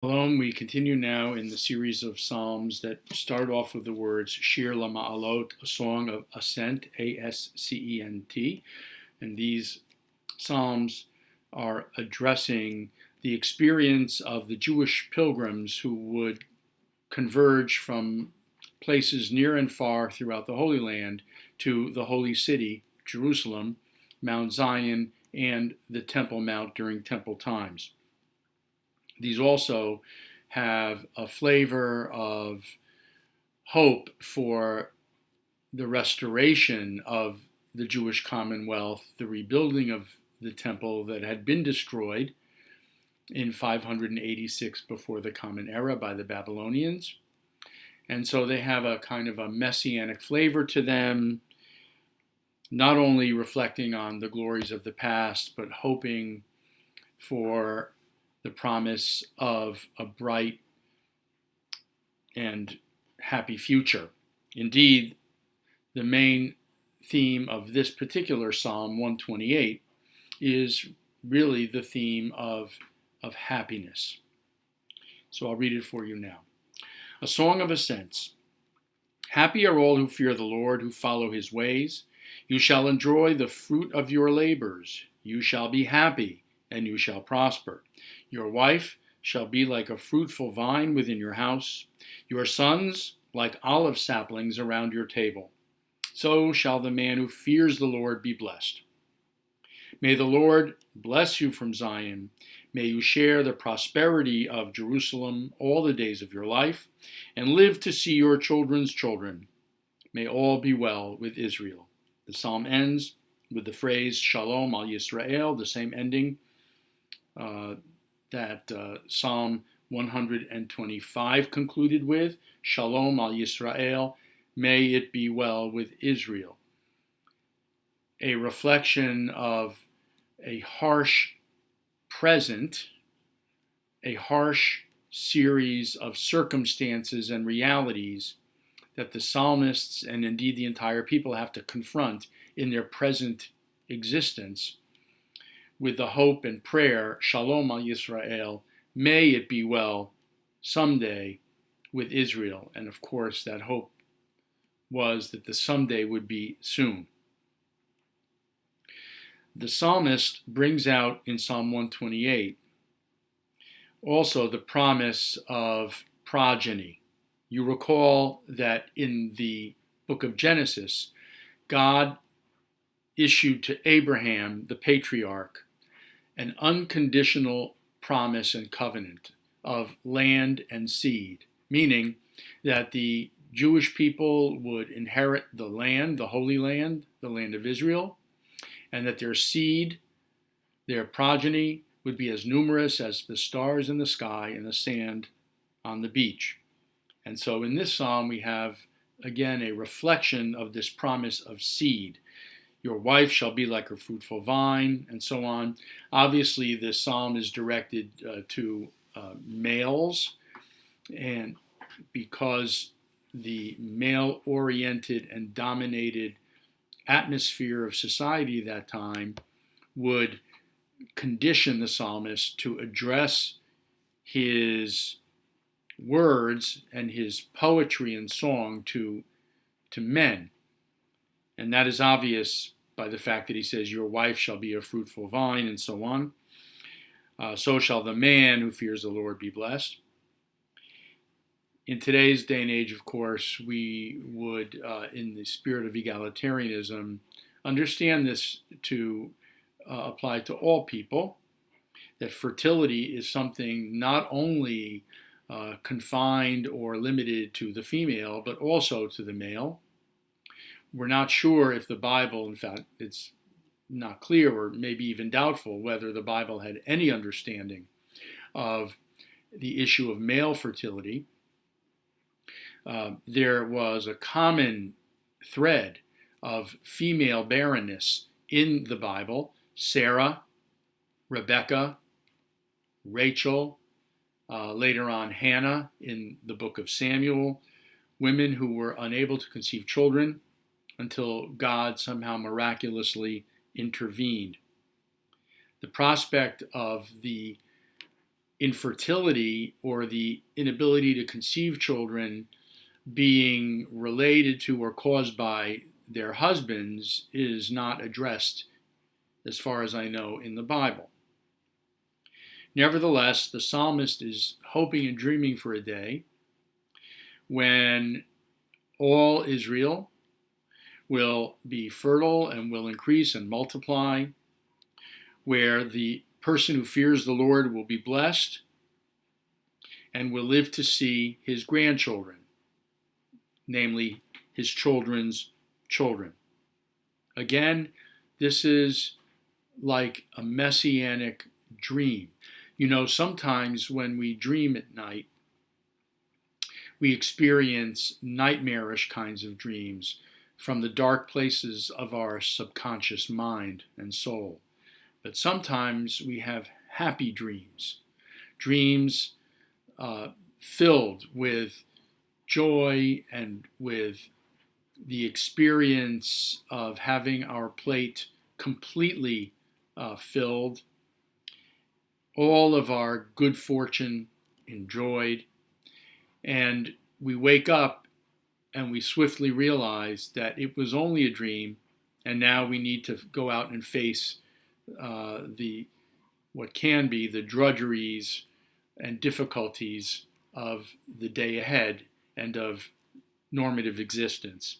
Shalom. We continue now in the series of Psalms that start off with the words Shir LaMa'alot, a song of ascent, A-S-C-E-N-T. And these Psalms are addressing the experience of the Jewish pilgrims who would converge from places near and far throughout the Holy Land to the Holy City, Jerusalem, Mount Zion, and the Temple Mount during Temple times. These also have a flavor of hope for the restoration of the Jewish Commonwealth, the rebuilding of the temple that had been destroyed in 586 before the Common Era by the Babylonians. And so they have a kind of a messianic flavor to them, not only reflecting on the glories of the past, but hoping for the promise of a bright and happy future. Indeed, the main theme of this particular Psalm 128 is really the theme of happiness. So I'll read it for you now. A song of ascents. Happy are all who fear the Lord, who follow his ways. You shall enjoy the fruit of your labors. You shall be happy, and you shall prosper. Your wife shall be like a fruitful vine within your house, your sons like olive saplings around your table. So shall the man who fears the Lord be blessed. May the Lord bless you from Zion. May you share the prosperity of Jerusalem all the days of your life, and live to see your children's children. May all be well with Israel. The psalm ends with the phrase Shalom al Yisrael, the same ending that Psalm 125 concluded with, Shalom al Yisrael, may it be well with Israel. A reflection of a harsh present, a harsh series of circumstances and realities that the psalmists and indeed the entire people have to confront in their present existence, with the hope and prayer, Shalom al Yisrael, may it be well someday with Israel. And of course, that hope was that the someday would be soon. The psalmist brings out in Psalm 128 also the promise of progeny. You recall that in the book of Genesis, God issued to Abraham, the patriarch, an unconditional promise and covenant of land and seed, meaning that the Jewish people would inherit the land, the Holy Land, the land of Israel, and that their seed, their progeny, would be as numerous as the stars in the sky and the sand on the beach. And so in this psalm, we have, again, a reflection of this promise of seed. Your wife shall be like a fruitful vine, and so on. Obviously, this psalm is directed to males, and because the male-oriented and dominated atmosphere of society at that time would condition the psalmist to address his words and his poetry and song to men. And that is obvious by the fact that he says, your wife shall be a fruitful vine, and so on. So shall the man who fears the Lord be blessed. In today's day and age, of course, we would, in the spirit of egalitarianism, understand this to apply to all people, that fertility is something not only confined or limited to the female, but also to the male. We're not sure if the Bible, in fact, it's not clear or maybe even doubtful whether the Bible had any understanding of the issue of male fertility. There was a common thread of female barrenness in the Bible. Sarah, Rebecca, Rachel, later on Hannah in the book of Samuel, women who were unable to conceive children until God somehow miraculously intervened. The prospect of the infertility or the inability to conceive children being related to or caused by their husbands is not addressed, as far as I know, in the Bible. Nevertheless, the psalmist is hoping and dreaming for a day when all Israel will be fertile and will increase and multiply, where the person who fears the Lord will be blessed and will live to see his grandchildren, namely his children's children. Again, this is like a messianic dream. You know, sometimes when we dream at night, we experience nightmarish kinds of dreams from the dark places of our subconscious mind and soul. But sometimes we have happy dreams, dreams filled with joy and with the experience of having our plate completely filled, all of our good fortune enjoyed, and we wake up and we swiftly realize that it was only a dream, and now we need to go out and face what can be the drudgeries and difficulties of the day ahead and of normative existence.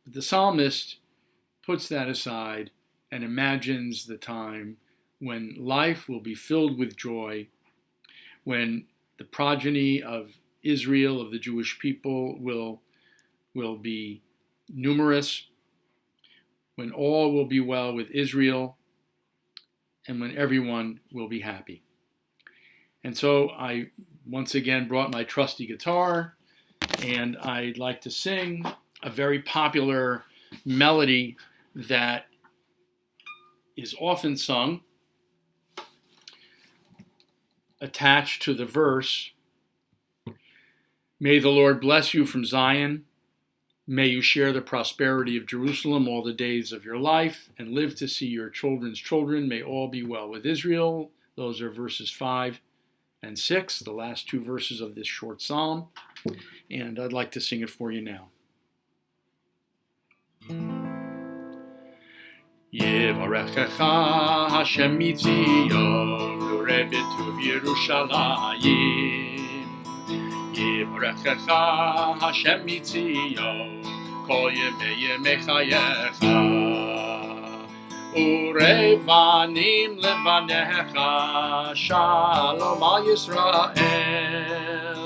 But the psalmist puts that aside and imagines the time when life will be filled with joy, when the progeny of Israel, of the Jewish people, will be numerous, when all will be well with Israel, and when everyone will be happy. And so I once again brought my trusty guitar, and I'd like to sing a very popular melody that is often sung attached to the verse, "May the Lord bless you from Zion. May you share the prosperity of Jerusalem all the days of your life and live to see your children's children. May all be well with Israel." Those are verses 5 and 6, the last two verses of this short psalm. And I'd like to sing it for you now. Yevarechecha Hashem mitzion, Ure b'tuv Yerushalayim. Yevarechecha Hashem mitzion, Kol yemei chayecha. Urevanim levanecha, Shalom al Yisrael.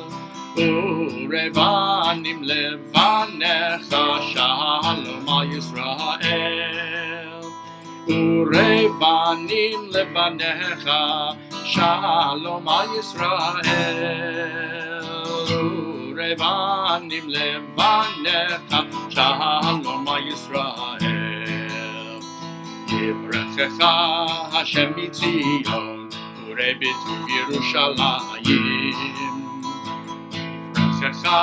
Urevanim levanecha, Shalom al Yisrael. Urevanim levanecha, Shalom al Yisrael. Urevanim levanecha, Shalom al Yisrael. Yivrechecha Hashem mitzion, Ure b'tuv Yerushalayim. Yivrechecha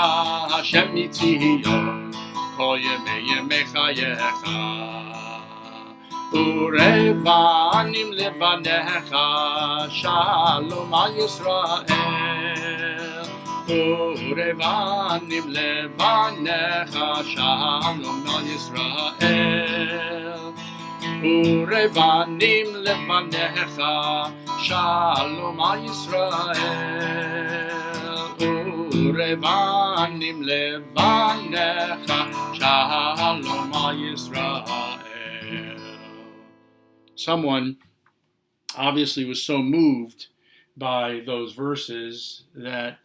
Hashem mitzion, Kol yemei chayecha. Urevanim levanecha, Shalom al Yisrael. Urevanim levanecha, Shalom al Yisrael. Urevanim levanecha, Shalom al Yisrael. Urevanim levanecha, Shalom al Yisrael. Someone obviously was so moved by those verses that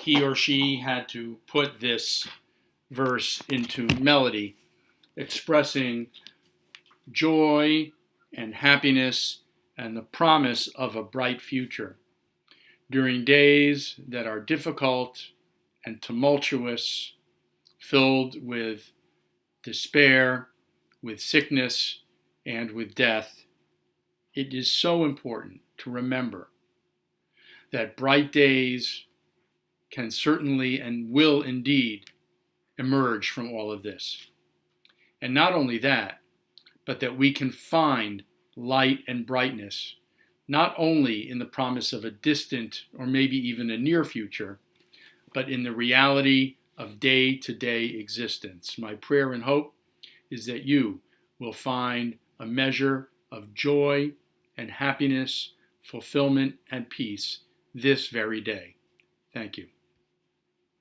he or she had to put this verse into melody, expressing joy and happiness and the promise of a bright future during days that are difficult and tumultuous, filled with despair, with sickness, and with death. It is so important to remember that bright days can certainly and will indeed emerge from all of this. And not only that, but that we can find light and brightness not only in the promise of a distant or maybe even a near future, but in the reality of day-to-day existence. My prayer and hope is that you will find a measure of joy and happiness, fulfillment and peace this very day. Thank you.